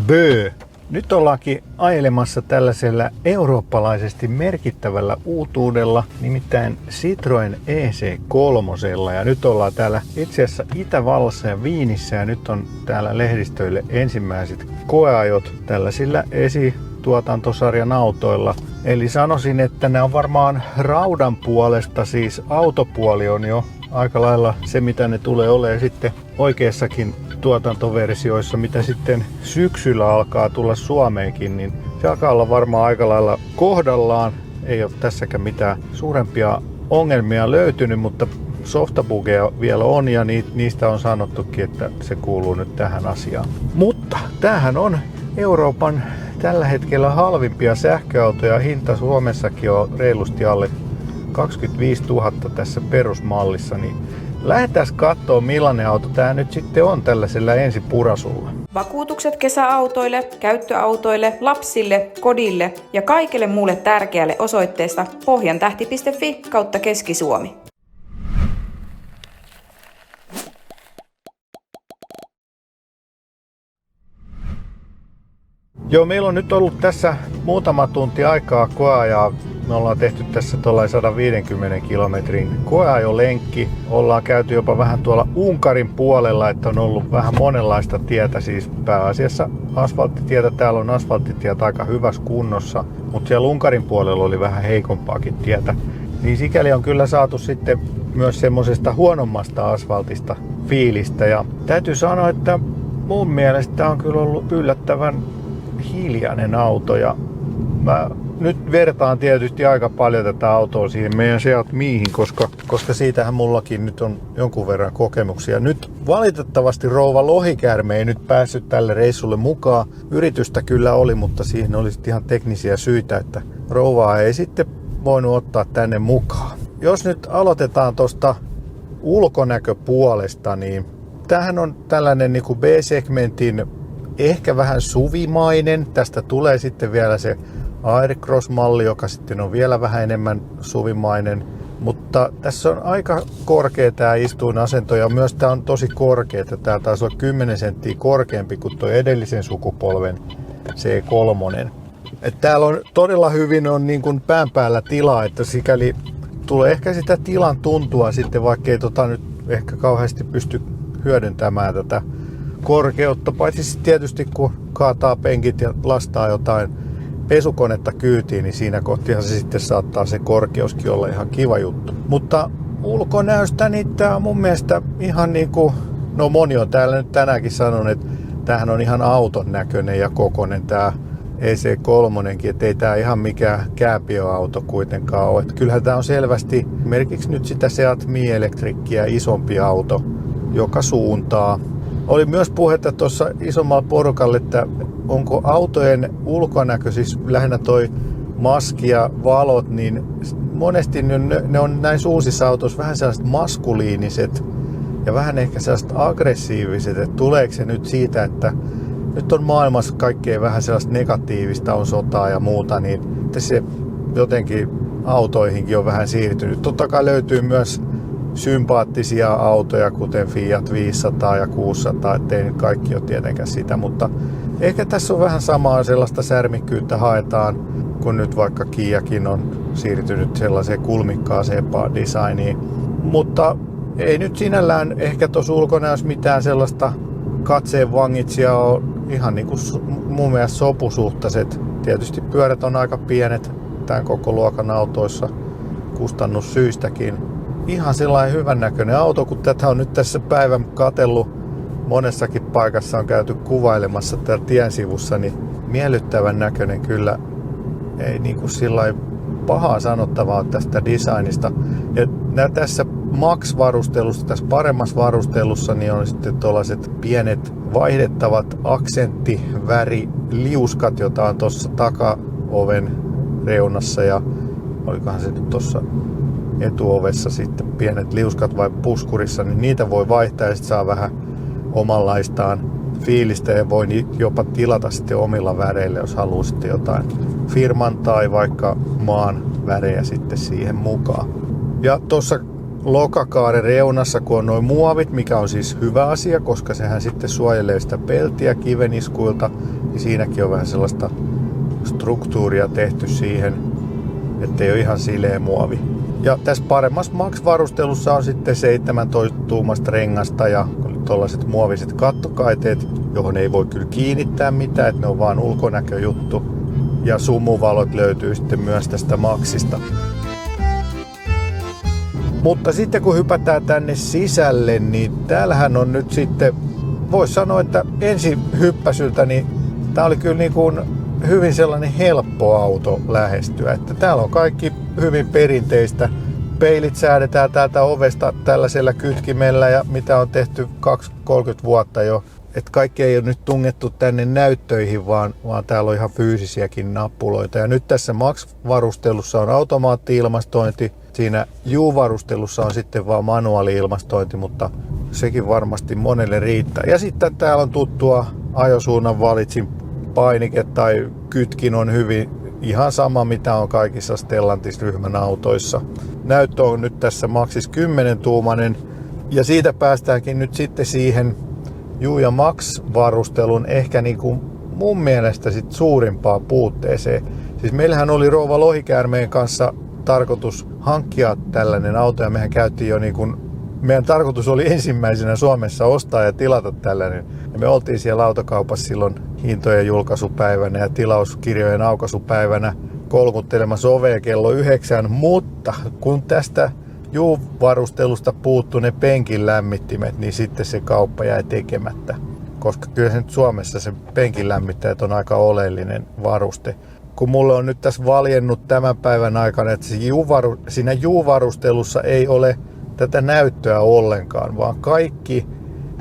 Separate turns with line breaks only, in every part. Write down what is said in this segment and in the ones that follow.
Böö! Nyt ollaankin ajelemassa tällaisella eurooppalaisesti merkittävällä uutuudella, nimittäin Citroën EC3. Ja nyt ollaan täällä itse asiassa Itävallassa ja Viinissä ja nyt on täällä lehdistöille ensimmäiset koeajot tällaisilla esituotantosarjan autoilla. Eli sanoisin, että nämä on varmaan raudan puolesta, siis autopuoli on jo aika lailla se, mitä ne tulee olemaan sitten oikeassakin tuotantoversioissa, mitä sitten syksyllä alkaa tulla Suomeenkin, niin se alkaa olla varmaan aika lailla kohdallaan. Ei ole tässäkään mitään suurempia ongelmia löytynyt, mutta softabugeja vielä on ja niistä on sanottukin, että se kuuluu nyt tähän asiaan. Mutta tämähän on Euroopan tällä hetkellä halvimpia sähköautoja. Hinta Suomessakin on reilusti alle 25 000 tässä perusmallissa, niin lähdetään katsomaan, millainen auto tämä nyt sitten on tällaisella ensipurasulla.
Vakuutukset kesäautoille, käyttöautoille, lapsille, kodille ja kaikille muulle tärkeälle osoitteesta pohjantähti.fi/Keski-Suomi.
Joo, meillä on nyt ollut tässä muutama tunti aikaa koeajaa. Me ollaan tehty tässä tuollainen 150 kilometrin koeajolenkki. Ollaan käyty jopa vähän tuolla Unkarin puolella, että on ollut vähän monenlaista tietä, siis pääasiassa asfalttitietä. Täällä on asfalttitiet aika hyvässä kunnossa, mutta siellä Unkarin puolella oli vähän heikompaakin tietä. Niin sikäli on kyllä saatu sitten myös semmosesta huonommasta asfaltista fiilistä. Ja täytyy sanoa, että mun mielestä on kyllä ollut yllättävän hiljainen auto ja mä nyt vertaan tietysti aika paljon tätä autoa siihen meidän Seat Miihin, koska siitähän mullakin nyt on jonkun verran kokemuksia. Nyt valitettavasti rouva Lohikäärme ei nyt päässyt tälle reissulle mukaan. Yritystä kyllä oli, mutta siihen oli ihan teknisiä syitä, että rouvaa ei sitten voinut ottaa tänne mukaan. Jos nyt aloitetaan tuosta ulkonäköpuolesta, niin tämähän on tällainen niin kuin B-segmentin ehkä vähän suvimainen. Tästä tulee sitten vielä se Aircross-malli, joka sitten on vielä vähän enemmän suvimainen. Mutta tässä on aika korkea tämä istuinasento ja myös tämä on tosi korkea. Tämä taisi olla 10 senttiä korkeampi kuin tuo edellisen sukupolven C3. Täällä on todella hyvin on niin kuin pään päällä tilaa, että sikäli tulee ehkä sitä tilan tuntua sitten, vaikka ei nyt ehkä kauheasti pysty hyödyntämään tätä korkeutta, paitsi tietysti kun kaataa penkit ja lastaa jotain pesukonetta kyytiin, niin siinä kohtihan se sitten saattaa se korkeuskin olla ihan kiva juttu. Mutta ulkonäöstä niin tää on mun mielestä ihan niinku, no moni on täällä nyt tänäänkin sanonut, että tämähän on ihan auton näköinen ja kokoinen tää EC3, että ei tää ihan mikään kääpiöauto kuitenkaan ole. Että kyllähän tää on selvästi merkiksi nyt sitä Seat Mii-elektrikkiä isompi auto joka suuntaa. Oli myös puhetta tuossa isommalla porukalle, että onko autojen ulkonäkö, siis lähinnä toi maski ja valot, niin monesti ne on näissä uusissa autoissa vähän sellaiset maskuliiniset ja vähän ehkä sellaiset aggressiiviset, että tuleeko se nyt siitä, että nyt on maailmassa kaikkea vähän sellaista negatiivista, on sotaa ja muuta, niin se jotenkin autoihinkin on vähän siirtynyt. Totta kai löytyy myös sympaattisia autoja, kuten Fiat 500 ja 600, ettei nyt kaikki ole tietenkään sitä, mutta ehkä tässä on vähän samaa sellaista särmikkyyttä haetaan, kun nyt vaikka Kiakin on siirtynyt sellaiseen kulmikkaaseen designiin. Mutta ei nyt sinällään ehkä tuossa ulkonäössä mitään sellaista katseen vangitsijaa ole ihan niin kuin mun mielestä sopusuhtaiset. Tietysti pyörät on aika pienet tämän koko luokan autoissa kustannussyistäkin. Ihan sellainen hyvännäköinen auto, kun tätä on nyt tässä päivän katsellut. Monessakin paikassa on käyty kuvailemassa täällä tien sivussa, niin miellyttävän näköinen kyllä. Ei niin kuin sillain pahaa sanottavaa tästä designista. Ja tässä Max-varustelussa, tässä paremmassa varustelussa, niin on sitten tuollaiset pienet vaihdettavat aksenttiväriliuskat, jota on tuossa takaoven reunassa ja olikohan se nyt tuossa etuovessa sitten pienet liuskat vai puskurissa, niin niitä voi vaihtaa ja sitten saa vähän omanlaistaan fiilistä ja voi jopa tilata sitten omilla väreillä, jos haluaa sitten jotain firman tai vaikka maan värejä sitten siihen mukaan. Ja tuossa lokakaaren reunassa, kun on noin muovit, mikä on siis hyvä asia, koska sehän sitten suojelee sitä peltiä kiveniskuilta, niin siinäkin on vähän sellaista struktuuria tehty siihen, ettei ole ihan sileä muovi. Ja tässä paremmassa Max-varustelussa on sitten 17-tuumasta rengasta ja tuollaiset muoviset kattokaiteet, johon ei voi kyllä kiinnittää mitään, että ne on vaan ulkonäköjuttu. Ja sumuvalot löytyy sitten myös tästä Maxista. Mutta sitten kun hypätään tänne sisälle, niin täällähän on nyt sitten, voisi sanoa, että ensi hyppäsyltä, niin tää oli kyllä niin kuin hyvin sellainen helppo auto lähestyä. Että täällä on kaikki hyvin perinteistä. Peilit säädetään täältä ovesta tällaisella kytkimellä ja mitä on tehty 20-30 vuotta jo. Että kaikki ei ole nyt tungettu tänne näyttöihin, vaan täällä on ihan fyysisiäkin nappuloita. Ja nyt tässä Max-varustelussa on automaatti-ilmastointi. Siinä U-varustelussa on sitten vaan manuaali-ilmastointi, mutta sekin varmasti monelle riittää. Ja sitten täällä on tuttua ajosuunnan valitsin painike tai kytkin on hyvin ihan sama mitä on kaikissa Stellantis-ryhmän autoissa. Näyttö on nyt tässä Maxis 10-tuumainen ja siitä päästäänkin nyt sitten siihen U ja Max-varustelun ehkä niin kuin mun mielestä sit suurimpaan puutteeseen. Siis meillähän oli rouva Lohikäärmeen kanssa tarkoitus hankkia tällainen auto ja mehän käytiin jo niin kuin, meidän tarkoitus oli ensimmäisenä Suomessa ostaa ja tilata tällainen. Ja me oltiin siellä autokaupassa silloin hintojen julkaisupäivänä ja tilauskirjojen aukaisupäivänä kolkuttelemassa ovea kello 9, mutta kun tästä U-varustelusta puuttu ne penkin lämmittimet, niin sitten se kauppa jäi tekemättä. Koska kyllä se nyt Suomessa se penkin lämmittäjät on aika oleellinen varuste. Kun mulle on nyt tässä valjennut tämän päivän aikana, että siinä U-varustelussa ei ole tätä näyttöä ollenkaan, vaan kaikki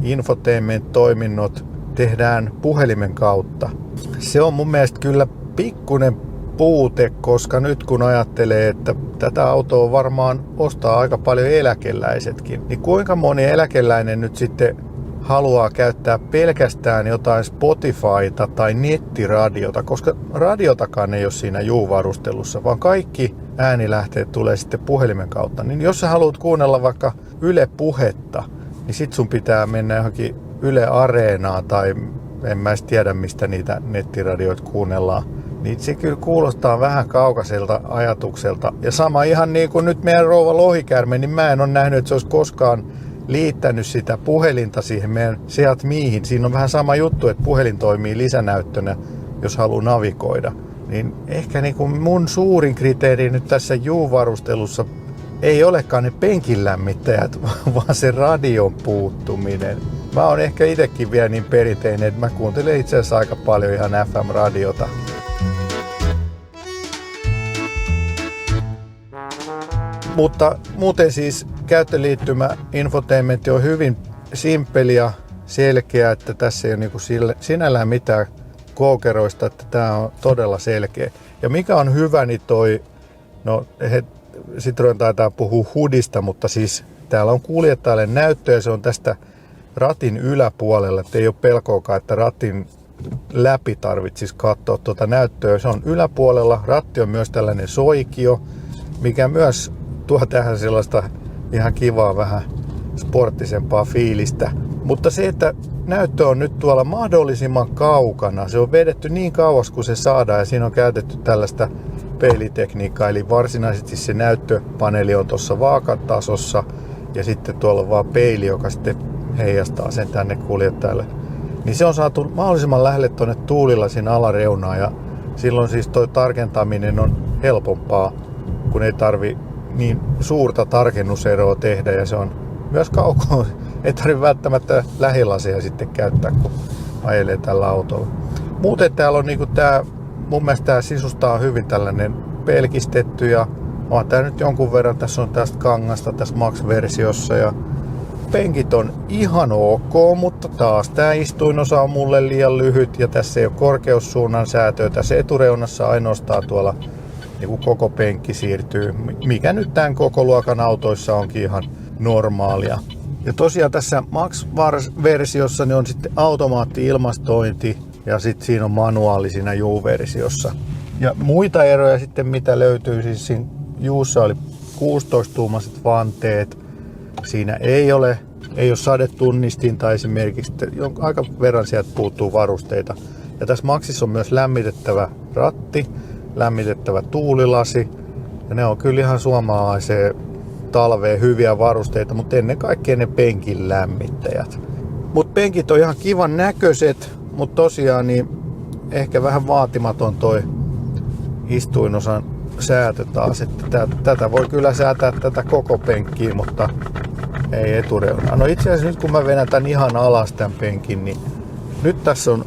infotainment-toiminnot tehdään puhelimen kautta. Se on mun mielestä kyllä pikkuinen puute, koska nyt kun ajattelee, että tätä autoa varmaan ostaa aika paljon eläkeläisetkin, niin kuinka moni eläkeläinen nyt sitten haluaa käyttää pelkästään jotain Spotifyta tai nettiradiota, koska radiotakaan ei ole siinä U-varustelussa, vaan kaikki äänilähteet tulee sitten puhelimen kautta. Niin jos sä haluat kuunnella vaikka Yle Puhetta, niin sit sun pitää mennä johonkin Yle Areenaan tai en mä edes tiedä mistä niitä nettiradioita kuunnellaan. Niin se kyllä kuulostaa vähän kaukaiselta ajatukselta. Ja sama ihan niin kuin nyt meidän rouva Lohikäärme, niin mä en ole nähnyt, että se olisi koskaan liittänyt sitä puhelinta siihen meidän Seat Miihin. Siinä on vähän sama juttu, että puhelin toimii lisänäyttönä, jos haluaa navigoida. Niin ehkä niin kuin mun suurin kriteeri nyt tässä U-varustelussa ei olekaan ne penkin lämmittäjät, vaan se radion puuttuminen. Mä oon ehkä itsekin vielä niin perinteinen, että mä kuuntelen itse asiassa aika paljon ihan FM-radiota. Mutta muuten siis käyttöliittymä infotainmentti on hyvin simppeli ja selkeä, että tässä ei ole niinku sinällään mitään koukeroista, että tämä on todella selkeä. Ja mikä on hyvä, niin Citroen taitaa puhua HUDista, mutta siis täällä on kuljettajalle näyttö ja se on tästä ratin yläpuolella, että ei ole pelkoakaan, että ratin läpi tarvitsisi katsoa tuota näyttöä. Se on yläpuolella, ratti on myös tällainen soikio, mikä myös tuo tähän sellaista ihan kivaa vähän sporttisempaa fiilistä. Mutta se, että näyttö on nyt tuolla mahdollisimman kaukana, se on vedetty niin kauas kuin se saadaan ja siinä on käytetty tällaista peilitekniikkaa, eli varsinaisesti se näyttöpaneeli on tuossa vaakatasossa ja sitten tuolla on vaan peili, joka sitten heijastaa sen tänne kuljettajalle. Niin se on saatu mahdollisimman lähelle tuonne tuulilasin alareunaan ja silloin siis toi tarkentaminen on helpompaa, kun ei tarvi niin suurta tarkennuseroa tehdä ja se on myös kaukoa. Ei tarvitse välttämättä lähilaseja sitten käyttää, kun ajelee tällä autolla. Muuten täällä on niinku tää, mun mielestä tää sisusta on hyvin tällainen pelkistetty ja on tää nyt jonkun verran, tässä on tästä kangasta tässä Max-versiossa ja penkit on ihan ok, mutta taas tää istuinosa on mulle liian lyhyt ja tässä ei ole korkeussuunnan säätöä. Tässä etureunassa ainoastaan tuolla niin koko penkki siirtyy, mikä nyt tämän koko luokan autoissa onkin ihan normaalia. Ja tosiaan tässä Max-versiossa niin on sitten automaatti-ilmastointi ja sitten siinä on manuaali siinä U-versiossa. Ja muita eroja sitten mitä löytyy, siis siinä U:ssa oli 16-tuumaiset vanteet, siinä ei ole sadetunnistinta esimerkiksi, aika verran sieltä puuttuu varusteita. Ja tässä Maxissa on myös lämmitettävä ratti, lämmitettävä tuulilasi. Ja ne on kyllä ihan suomalaiseen talveen hyviä varusteita, mutta ennen kaikkea ne penkin lämmittäjät. Mutta penkit on ihan kivan näköiset, mutta tosiaan niin ehkä vähän vaatimaton toi istuinosan säätö taas. Että tätä voi kyllä säätää tätä koko penkkiä, mutta ei etureunaa. No itse asiassa nyt kun mä venän tän ihan alas tän penkin, niin nyt tässä on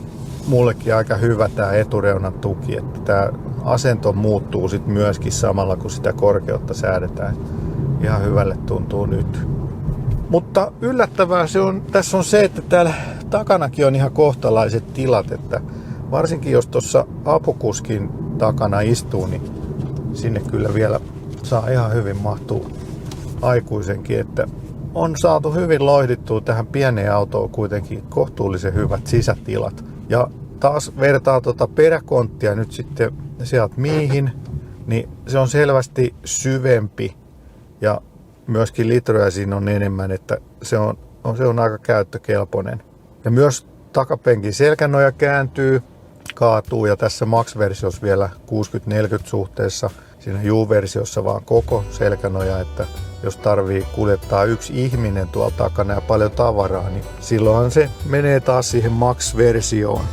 mullekin aika hyvä tää etureunan tuki, että tää asento muuttuu sit myöskin samalla kun sitä korkeutta säädetään. Ihan hyvälle tuntuu nyt. Mutta yllättävää tässä on se, että täällä takanakin on ihan kohtalaiset tilat, että varsinkin jos tuossa apukuskin takana istuu, niin sinne kyllä vielä saa ihan hyvin mahtua aikuisenkin, että on saatu hyvin loihdittua tähän pieneen autoon kuitenkin kohtuullisen hyvät sisätilat. Ja taas vertaa tuota peräkonttia nyt sitten sieltä miihin, niin se on selvästi syvempi ja myöskin litroja siinä on enemmän, että se on aika käyttökelpoinen. Ja myös takapenkin selkänoja kääntyy, kaatuu ja tässä Max-versiossa vielä 60-40 suhteessa. Siinä U-versiossa vaan koko selkänoja, että jos tarvii kuljettaa yksi ihminen tuolla takana ja paljon tavaraa, niin silloinhan se menee taas siihen Max-versioon.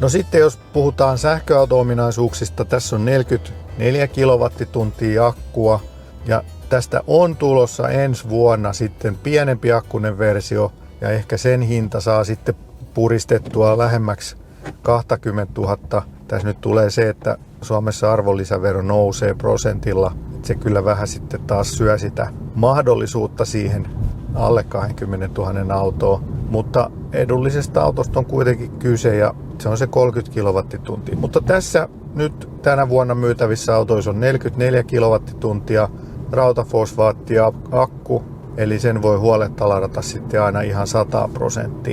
No sitten jos puhutaan sähköauto-ominaisuuksista, tässä on 44 kilowattituntia akkua ja tästä on tulossa ensi vuonna sitten pienempi akkunen versio ja ehkä sen hinta saa sitten puristettua lähemmäksi 20 000. Tässä nyt tulee se, että Suomessa arvonlisävero nousee prosentilla. Se kyllä vähän sitten taas syö sitä mahdollisuutta siihen alle 20 000 autoon. Mutta edullisesta autosta on kuitenkin kyse ja se on se 30 kilowattituntia. Mutta tässä nyt tänä vuonna myytävissä autoissa on 44 kilowattituntia rautafosfaattia akku. Eli sen voi huoletta ladata sitten aina ihan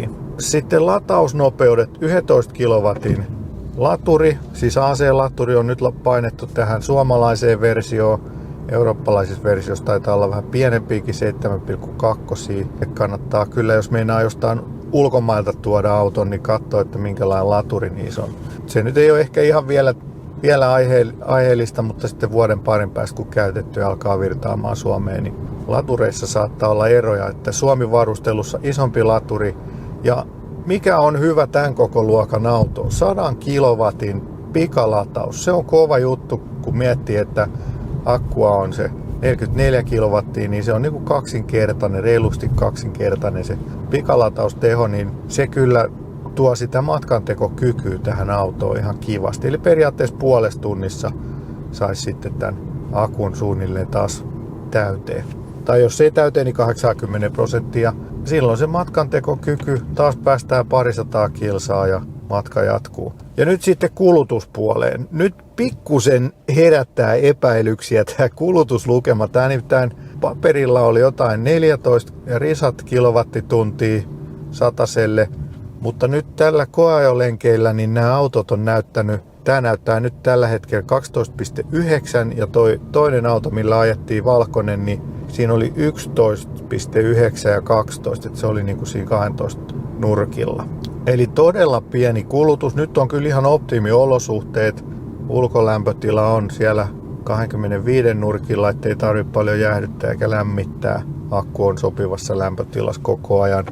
100%. Sitten latausnopeudet 11 kilowatin laturi, siis AC-laturi on nyt painettu tähän suomalaiseen versioon. Eurooppalaisessa versiossa taitaa olla vähän pienempiäkin, 7,2. Kannattaa kyllä, jos meinaa jostain ulkomailta tuoda auton, niin katsoa, että minkälainen laturi niissä on. Se nyt ei ole ehkä ihan vielä aiheellista, mutta sitten vuoden parin päästä, kun käytetty alkaa virtaamaan Suomeen, niin latureissa saattaa olla eroja, että Suomi-varustelussa isompi laturi ja mikä on hyvä tämän koko luokan auto? 100 kilowatin pikalataus. Se on kova juttu, kun miettii, että akkua on se 44 kilowattia, niin se on niin kuin kaksinkertainen, reilusti kaksinkertainen se pikalatausteho, niin se kyllä tuo sitä matkantekokykyä tähän autoon ihan kivasti. Eli periaatteessa puolessa tunnissa saisi sitten tämän akun suunnilleen taas täyteen. Tai jos ei täyteen, niin 80%. Silloin se matkantekokyky taas päästään 200 kilsaa ja matka jatkuu. Ja nyt sitten kulutuspuoleen. Nyt pikkusen herättää epäilyksiä tämä kulutuslukema. Tämä nimittäin paperilla oli jotain 14 ja risat kilowattituntia sataselle. Mutta nyt tällä koeajolenkeillä niin nämä autot on tämä näyttää nyt tällä hetkellä 12,9 ja toinen auto, millä ajettiin valkoinen, niin siinä oli 11,9 ja 12, että se oli niin kuin siinä 12 nurkilla. Eli todella pieni kulutus. Nyt on kyllä ihan optimiolosuhteet. Ulkolämpötila on siellä 25 nurkilla, ettei tarvitse paljon jäähdyttää eikä lämmittää. Akku on sopivassa lämpötilassa koko ajan.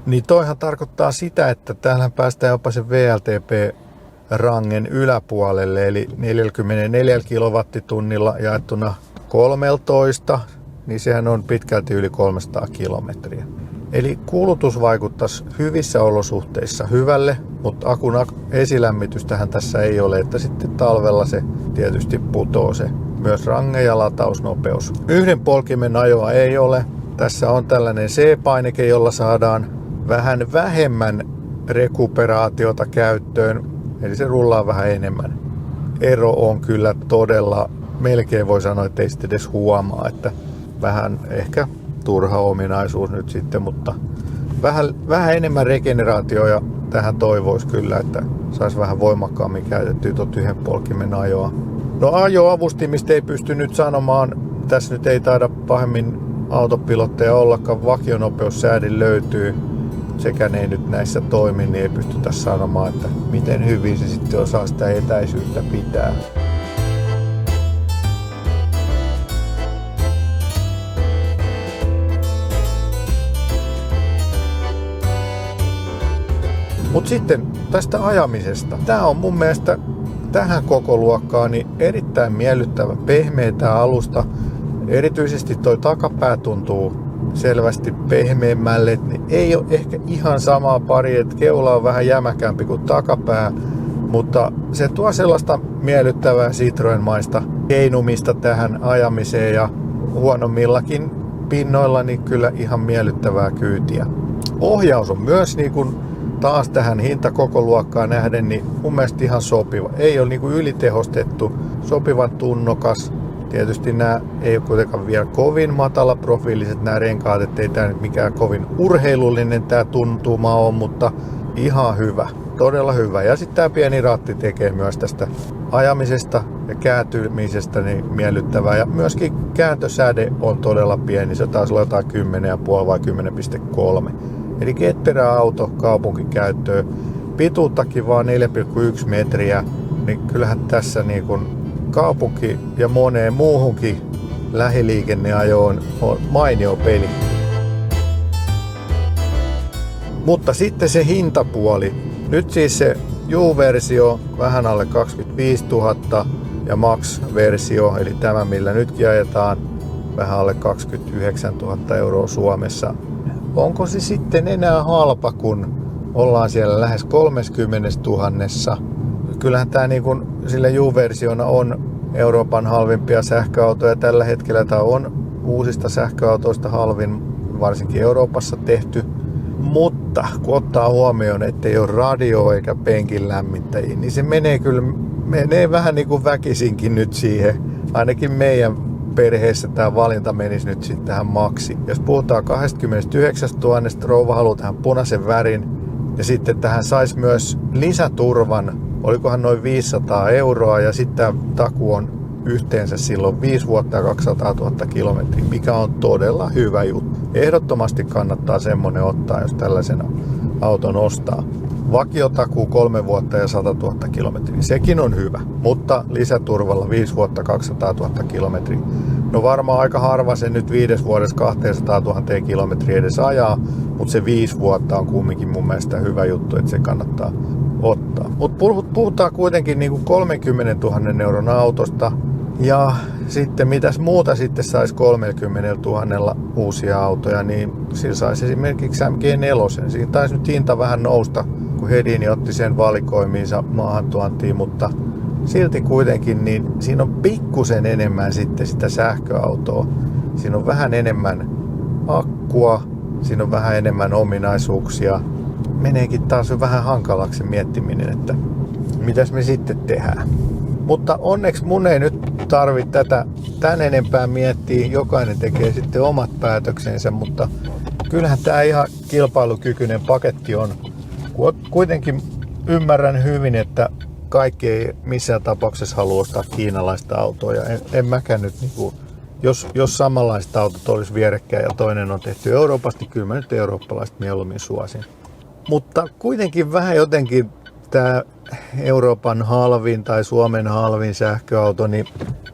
Niin toihan tarkoittaa sitä, että täällähän päästään jopa sen VLTP-rangen yläpuolelle, eli 44 kilowattitunnilla jaettuna 13, niin sehän on pitkälti yli 300 kilometriä. Eli kulutus vaikuttaisi hyvissä olosuhteissa hyvälle, mutta akun esilämmitystähän tässä ei ole, että sitten talvella se tietysti putoo se myös range ja latausnopeus. Yhden polkimen ajoa ei ole. Tässä on tällainen C-painike, jolla saadaan vähän vähemmän rekuperaatiota käyttöön, eli se rullaa vähän enemmän. Ero on kyllä todella, melkein voi sanoa, että ei sitten edes huomaa, että vähän ehkä turha ominaisuus nyt sitten, mutta vähän enemmän regeneraatioa ja tähän toivoisi kyllä, että saisi vähän voimakkaammin käytettyä tuota yhden polkimen ajoa. No ajoavustimista ei pysty nyt sanomaan tässä nyt ei taida pahemmin autopilotteja ollakaan, vakionopeussäädin löytyy. Sekään ei nyt näissä toimi, niin ei pystytä sanomaan, että miten hyvin se sitten osaa sitä etäisyyttä pitää. Mutta sitten tästä ajamisesta. Tämä on mun mielestä tähän kokoluokkaan niin erittäin miellyttävä, pehmeä tämä alusta. Erityisesti toi takapää tuntuu selvästi pehmeämmälle, niin ei ole ehkä ihan samaa pari, että keula on vähän jämäkämpi kuin takapää, mutta se tuo sellaista miellyttävää Citroen-maista keinumista tähän ajamiseen ja huonommillakin pinnoilla niin kyllä ihan miellyttävää kyytiä. Ohjaus on myös niin kuin taas tähän hintakokoluokkaan nähden niin mun mielestä ihan sopiva. Ei ole niin kuin ylitehostettu, sopivan tunnokas. Tietysti nämä ei ole kuitenkaan vielä kovin matalaprofiiliset nämä renkaat, ettei tämä nyt mikään kovin urheilullinen tämä tuntuma on, mutta ihan hyvä, todella hyvä. Ja sitten tämä pieni ratti tekee myös tästä ajamisesta ja kääntymisestä niin miellyttävää. Ja myöskin kääntösäde on todella pieni, se taisi olla jotain 10,5 vai 10,3. Eli ketterä auto kaupunkikäyttöön, pituuttakin vaan 4,1 metriä, niin kyllähän tässä niin kuin kaupunki ja moneen muuhunkin lähiliikenneajoon on mainio peli. Mutta sitten se hintapuoli. Nyt siis se U-versio vähän alle 25 000 ja Max-versio, eli tämä millä nytkin ajetaan, vähän alle 29 000 euroa Suomessa. Onko se sitten enää halpa, kun ollaan siellä lähes 30 000? Kyllähän tämä niin kuin sille U-versiona on Euroopan halvimpia sähköautoja. Tällä hetkellä tämä on uusista sähköautoista halvin, varsinkin Euroopassa tehty. Mutta kun ottaa huomioon, ettei ole radio eikä penkin lämmittäjiä, niin se menee vähän niin kuin väkisinkin nyt siihen. Ainakin meidän perheessä tämä valinta menisi nyt sitten tähän Maxiin. Jos puhutaan 29 000, rouva haluaa tähän punaisen värin ja sitten tähän saisi myös lisäturvan, olikohan noin 500 euroa ja sitten tämä taku on yhteensä silloin 5 vuotta ja 200 000 kilometriä, mikä on todella hyvä juttu. Ehdottomasti kannattaa semmonen ottaa, jos tällaisen auton ostaa. Vakiotakuu 3 vuotta ja 100 000 kilometriä. Sekin on hyvä, mutta lisäturvalla 5 vuotta 200 000 kilometriä. No varmaan aika harva se nyt 5 vuodessa 200 000 kilometriä edes ajaa, mutta se 5 vuotta on kumminkin mun mielestä hyvä juttu, että se kannattaa ottaa. Mutta puhutaan kuitenkin niinku 30 000 euron autosta ja sitten mitäs muuta sitten saisi 30 000 uusia autoja, niin sillä saisi esimerkiksi MG4. Siinä taisi nyt hinta vähän nousta, kun Hedini otti sen valikoimiinsa maahantuontiin, mutta silti kuitenkin niin siinä on pikkusen enemmän sitten sitä sähköautoa. Siinä on vähän enemmän akkua, siinä on vähän enemmän ominaisuuksia. Meneekin taas vähän hankalaksi miettiminen, että mitäs me sitten tehdään. Mutta onneksi mun ei nyt tarvitse tätä tän enempää miettiä. Jokainen tekee sitten omat päätöksensä, mutta kyllähän tämä ihan kilpailukykyinen paketti on. Kuitenkin ymmärrän hyvin, että kaikki ei missään tapauksessa halua ostaa kiinalaista autoa. Ja en mäkään nyt, jos samanlaiset autot olisi vierekkäin ja toinen on tehty Euroopasta, kyllä mä nyt eurooppalaista mieluummin suosin. Mutta kuitenkin vähän jotenkin tämä Euroopan halvin tai Suomen halvin sähköauto, niin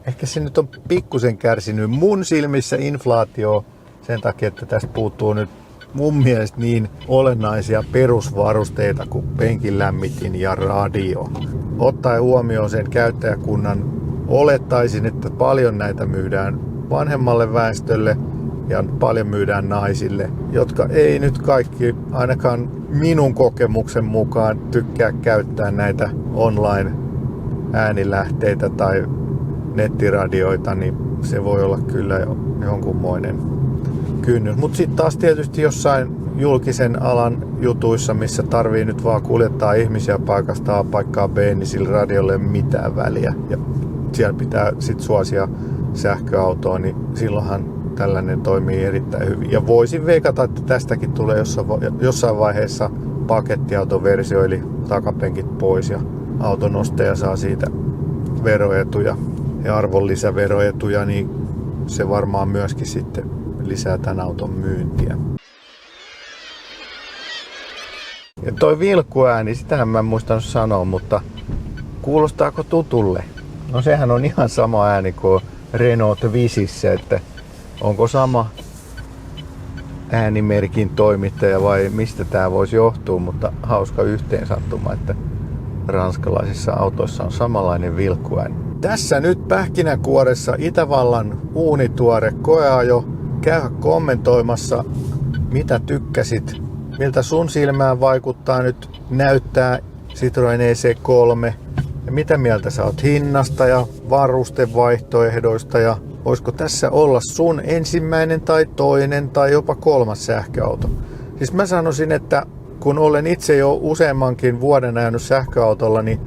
ehkä se nyt on pikkusen kärsinyt mun silmissä inflaatio sen takia, että tästä puuttuu nyt mun mielestä niin olennaisia perusvarusteita kuin penkin lämmitin ja radio. Ottaen huomioon sen käyttäjäkunnan, olettaisin, että paljon näitä myydään vanhemmalle väestölle ja paljon myydään naisille, jotka ei nyt kaikki, ainakaan minun kokemuksen mukaan, tykkää käyttää näitä online-äänilähteitä tai nettiradioita, niin se voi olla kyllä jonkunmoinen kynnys. Mutta sitten taas tietysti jossain julkisen alan jutuissa, missä tarvii nyt vaan kuljettaa ihmisiä paikasta A paikkaan B, niin sillä radiolle ei ole mitään väliä. Ja siellä pitää sitten suosia sähköautoa, niin silloinhan tällainen toimii erittäin hyvin. Ja voisin veikata, että tästäkin tulee jossain vaiheessa pakettiautoversio, eli takapenkit pois ja auton ostaja saa siitä veroetuja ja arvonlisäveroetuja, niin se varmaan myöskin sitten lisää tämän auton myyntiä. Ja toi vilkkuääni, sitähän mä en muistanut sanoa, mutta kuulostaako tutulle? No sehän on ihan sama ääni kuin Renault Twisissä, että onko sama äänimerkin toimittaja vai mistä tää voisi johtua, mutta hauska yhteensattuma, että ranskalaisissa autoissa on samanlainen vilkkuääni. Tässä nyt pähkinänkuoressa Itävallan uunituore koeajo. Käy kommentoimassa, mitä tykkäsit, miltä sun silmään vaikuttaa nyt näyttää Citroen EC3 ja mitä mieltä sä oot hinnasta ja varustevaihtoehdoista ja voisiko tässä olla sun ensimmäinen tai toinen tai jopa kolmas sähköauto. Siis mä sanoisin, että kun olen itse jo useammankin vuoden ajanut sähköautolla, niin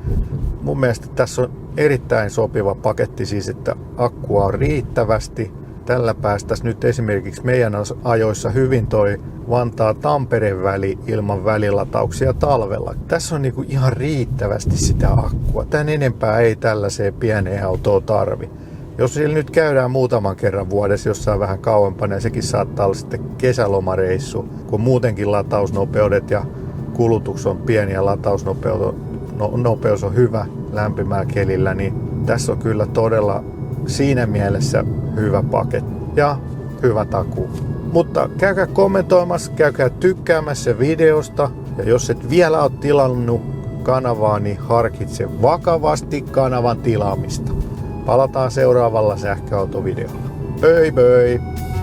mun mielestä tässä on erittäin sopiva paketti, siis että akkua on riittävästi. Tällä päästäisiin nyt esimerkiksi meidän ajoissa hyvin toi Vantaa-Tampereen väli ilman välilatauksia talvella. Tässä on niinku ihan riittävästi sitä akkua. Tän enempää ei tällaiseen pieneen autoon tarvi. Jos sillä nyt käydään muutaman kerran vuodessa jossain vähän kauempana, ja sekin saattaa olla sitten kesälomareissu, kun muutenkin latausnopeudet ja kulutus on pieni ja latausnopeus on hyvä lämpimällä kelillä, niin tässä on kyllä todella siinä mielessä hyvä paketti ja hyvä takuu. Mutta käykää kommentoimassa, käykää tykkäämässä videosta ja jos et vielä ole tilannut kanavaa, niin harkitse vakavasti kanavan tilaamista. Palataan seuraavalla sähköautovideolla. Bye bye!